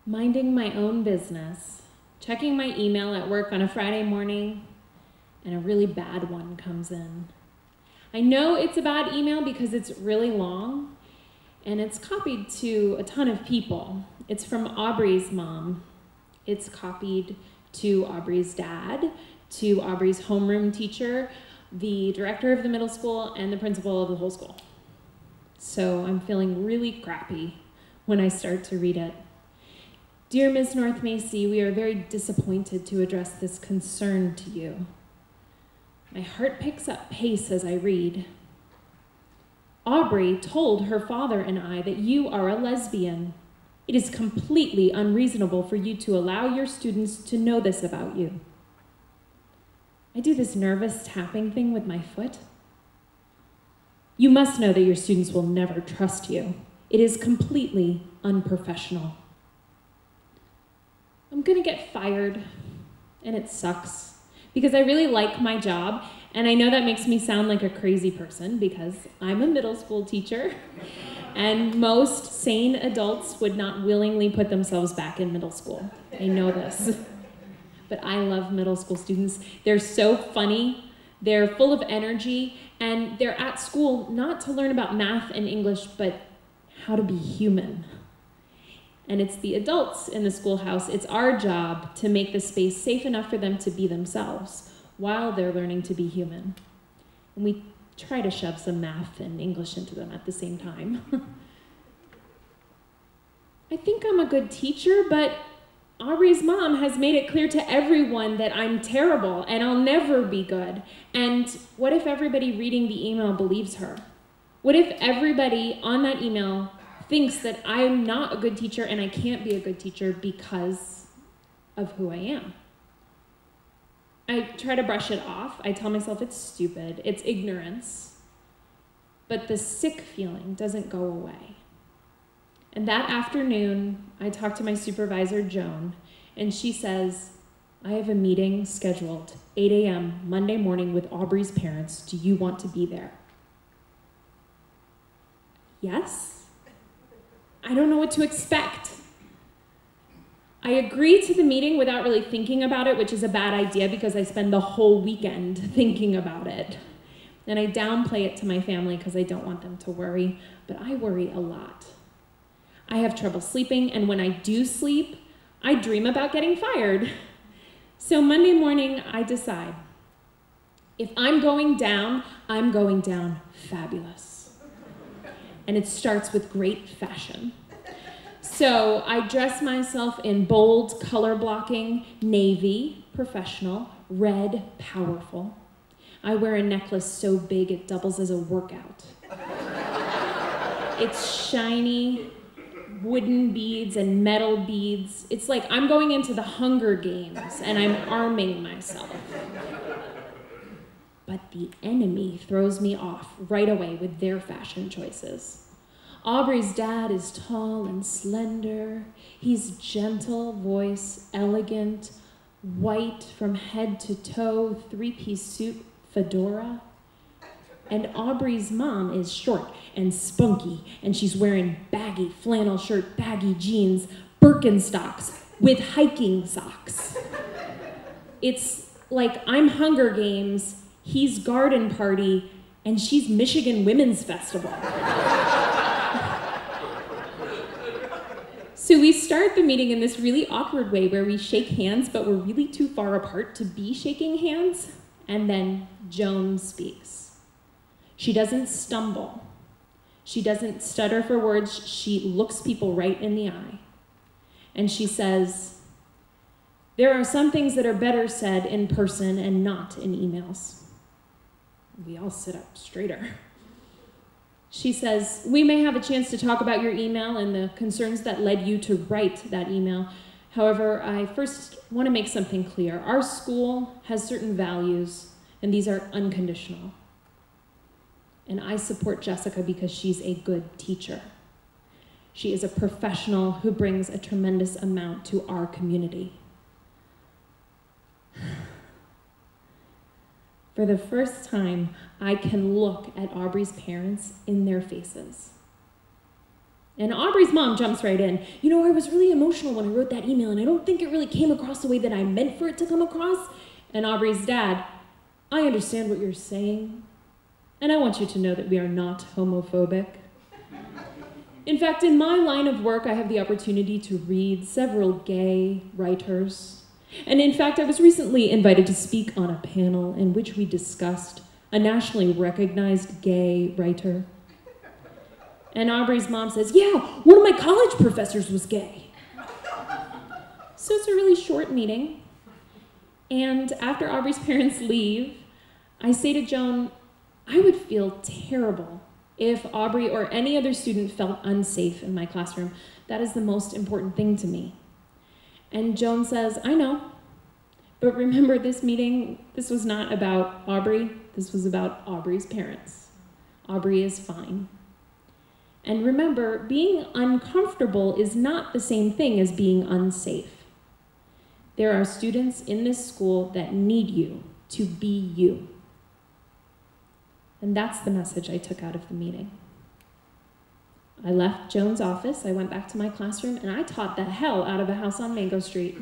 minding my own business, checking my email at work on a Friday morning, and a really bad one comes in. I know it's a bad email because it's really long, and it's copied to a ton of people. It's from Aubrey's mom. It's copied to Aubrey's dad, to Aubrey's homeroom teacher, the director of the middle school, and the principal of the whole school. So I'm feeling really crappy when I start to read it. Dear Ms. North Macie, we are very disappointed to address this concern to you. My heart picks up pace as I read. Aubrey told her father and I that you are a lesbian. It is completely unreasonable for you to allow your students to know this about you. I do this nervous tapping thing with my foot. You must know that your students will never trust you. It is completely unprofessional. I'm gonna get fired, and it sucks, because I really like my job, and I know that makes me sound like a crazy person because I'm a middle school teacher, and most sane adults would not willingly put themselves back in middle school. I know this. But I love middle school students. They're so funny, they're full of energy, and they're at school not to learn about math and English, but how to be human. And it's the adults in the schoolhouse, it's our job to make the space safe enough for them to be themselves while they're learning to be human. And we try to shove some math and English into them at the same time. I think I'm a good teacher, but Aubrey's mom has made it clear to everyone that I'm terrible and I'll never be good. And what if everybody reading the email believes her? What if everybody on that email thinks that I'm not a good teacher and I can't be a good teacher because of who I am? I try to brush it off. I tell myself it's stupid, it's ignorance. But the sick feeling doesn't go away. And that afternoon, I talk to my supervisor, Joan, and she says, I have a meeting scheduled 8 a.m. Monday morning with Aubrey's parents. Do you want to be there? Yes? I don't know what to expect. I agree to the meeting without really thinking about it, which is a bad idea because I spend the whole weekend thinking about it. And I downplay it to my family because I don't want them to worry, but I worry a lot. I have trouble sleeping, and when I do sleep, I dream about getting fired. So Monday morning, I decide, if I'm going down fabulous. And it starts with great fashion. So I dress myself in bold color blocking, navy, professional, red, powerful. I wear a necklace so big it doubles as a workout. It's shiny, wooden beads and metal beads. It's like I'm going into the Hunger Games and I'm arming myself. But the enemy throws me off right away with their fashion choices. Aubrey's dad is tall and slender. He's gentle voice, elegant, white from head to toe, three-piece suit, fedora. And Aubrey's mom is short and spunky, and she's wearing baggy flannel shirt, baggy jeans, Birkenstocks with hiking socks. It's like I'm Hunger Games, he's Garden Party, and she's Michigan Women's Festival. So we start the meeting in this really awkward way where we shake hands, but we're really too far apart to be shaking hands. And then Joan speaks. She doesn't stumble. She doesn't stutter for words. She looks people right in the eye. And she says, there are some things that are better said in person and not in emails. We all sit up straighter. She says, we may have a chance to talk about your email and the concerns that led you to write that email. However, I first want to make something clear. Our school has certain values, and these are unconditional. And I support Jessica because she's a good teacher. She is a professional who brings a tremendous amount to our community. For the first time, I can look at Aubrey's parents in their faces. And Aubrey's mom jumps right in. You know, I was really emotional when I wrote that email, and I don't think it really came across the way that I meant for it to come across. And Aubrey's dad, I understand what you're saying, and I want you to know that we are not homophobic. In fact, in my line of work, I have the opportunity to read several gay writers. And in fact, I was recently invited to speak on a panel in which we discussed a nationally recognized gay writer. And Aubrey's mom says, yeah, one of my college professors was gay. So it's a really short meeting. And after Aubrey's parents leave, I say to Joan, I would feel terrible if Aubrey or any other student felt unsafe in my classroom. That is the most important thing to me. And Joan says, I know, but remember this meeting, this was not about Aubrey, this was about Aubrey's parents. Aubrey is fine. And remember, being uncomfortable is not the same thing as being unsafe. There are students in this school that need you to be you. And that's the message I took out of the meeting. I left Joan's office, I went back to my classroom, and I taught the hell out of a house on Mango Street.